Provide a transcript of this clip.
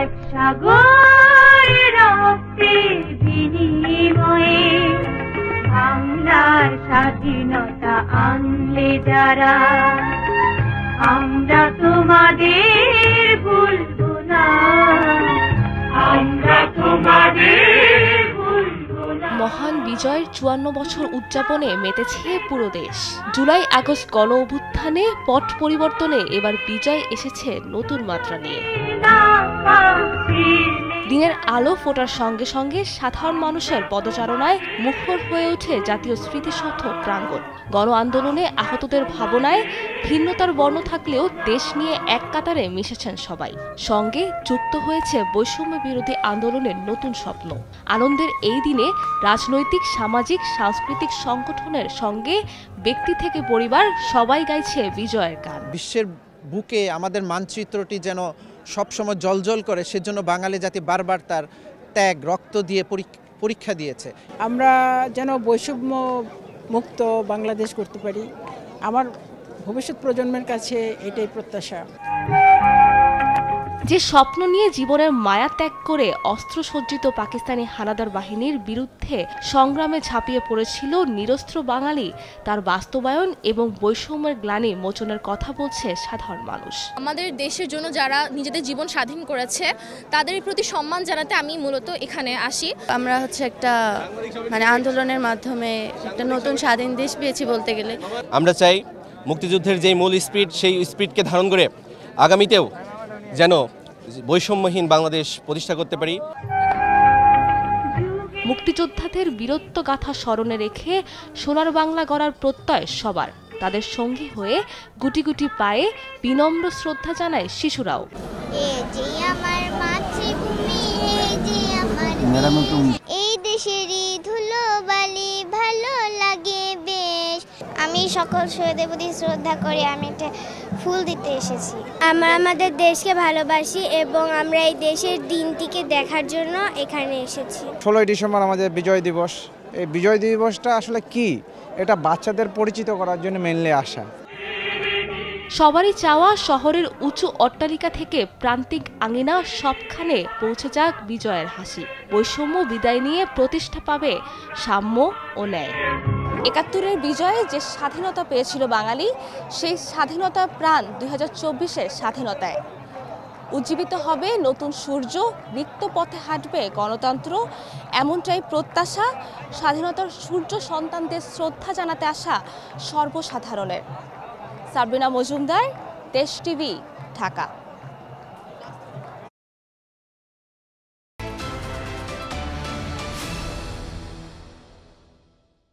এক সাগর রক্তের বিনিময়ে বাংলার স্বাধীনতা আনলে যারা, আমরা তোমাদের ভুলবো না, আমরা তোমাদের ভুলবো না। মহান বিজয়ের ৫৪ বছর উদযাপনে মেতেছে পুরো দেশ। জুলাই আগস্ট গণ অভ্যুত্থানে পট পরিবর্তনে এবার বিজয় এসেছে নতুন মাত্রা নিয়ে। দিনের আলো ফোটার সঙ্গে সঙ্গে সাধারণ মানুষের পদচারণায় মুখর হয়ে ওঠে জাতীয় স্মৃতিসৌধ প্রাঙ্গণ। গণ আন্দোলনে আহতদের ভাবনায় ভিন্নতার বর্ণ থাকলেও দেশ নিয়ে এক কাতারে মিশেছেন সবাই। সঙ্গে যুক্ত হয়েছে বৈষম্য বিরোধী আন্দোলনের নতুন স্বপ্ন। আনন্দের এই দিনে রাজনৈতিক, সামাজিক, সাংস্কৃতিক সংগঠনের সঙ্গে ব্যক্তি থেকে পরিবার সবাই গাইছে বিজয়ের গান। বিশ্বের বুকে আমাদের মানচিত্রটি যেন সবসময় জলজল করে, সেজন্য বাঙালি জাতি বারবার তার ত্যাগ, রক্ত দিয়ে পরীক্ষা দিয়েছে। আমরা যেন বৈষম্য মুক্ত বাংলাদেশ করতে পারি, আমার ভবিষ্যৎ প্রজন্মের কাছে এটাই প্রত্যাশা। যে স্বপ্ন নিয়ে জীবনের মায়া ত্যাগ করে অস্ত্রসজ্জিত পাকিস্তানি হানাদার বাহিনীর বিরুদ্ধে সংগ্রামে ঝাঁপিয়ে পড়েছিল নিরস্ত্র বাঙালি, তার বাস্তবায়ন এবং বৈষম্যের গ্লানি মোচনের কথা বলছে সাধারণ মানুষ। আমাদের দেশের জন্য যারা নিজেদের জীবন স্বাধীন করেছে তাদের প্রতি সম্মান জানাতে আমি মূলত এখানে আসি। আমরা একটা আন্দোলনের মাধ্যমে একটা নতুন স্বাধীন দেশ পেয়েছি বলতে গেলে। আমরা চাই মুক্তিযুদ্ধের যে মূল স্পিরিট, সেই স্পিরিটকে ধারণ করে আগামীতেও যেন বৈষম্যহীন বাংলাদেশ প্রতিষ্ঠা করতে পারি। মুক্তিযোদ্ধাদের বীরত্ব গাথা স্মরণে রেখে সোনার বাংলা গড়ার প্রত্যয় সবার। তাদের সঙ্গী হয়ে গুটি গুটি পায়ে বিনম্র শ্রদ্ধা জানায় শিশুরাও। এই দেশেরই ধুলো বালি ভালো লাগে বেশ। আমি সকল শহীদের প্রতি শ্রদ্ধা করে আমি একটা ফুল দিতে এসেছি। আমরা আমাদের দেশকে ভালোবাসি এবং আমরা এই দেশের দিনটিকে দেখার জন্য এখানে এসেছি। 16ই ডিসেম্বর আমাদের বিজয় দিবস। এই বিজয় দিবসটা আসলে কি, এটা বাচ্চাদের পরিচিত করার জন্য মেনলি আসা। সবারই চাওয়া শহরের উঁচু অট্টালিকা থেকে প্রান্তিক আঙিনা সবখানে পৌঁছে যাক বিজয়ের হাসি। বৈষম্য বিদায় নিয়ে প্রতিষ্ঠা পাবে সাম্য ও ন্যায়। ৭১-এর বিজয়ে যে স্বাধীনতা পেয়েছিল বাঙালি, সেই স্বাধীনতা প্রাণ ২০২৪-এর স্বাধীনতায়। উজ্জীবিত হবে নতুন সূর্য, রিক্ত পথে হাঁটবে গণতন্ত্র, এমনটাই প্রত্যাশা স্বাধীনতার সূর্য সন্তানদের শ্রদ্ধা জানাতে আসা সর্বসাধারণের। সাবরিনা মজুমদার, দেশ টিভি, ঢাকা।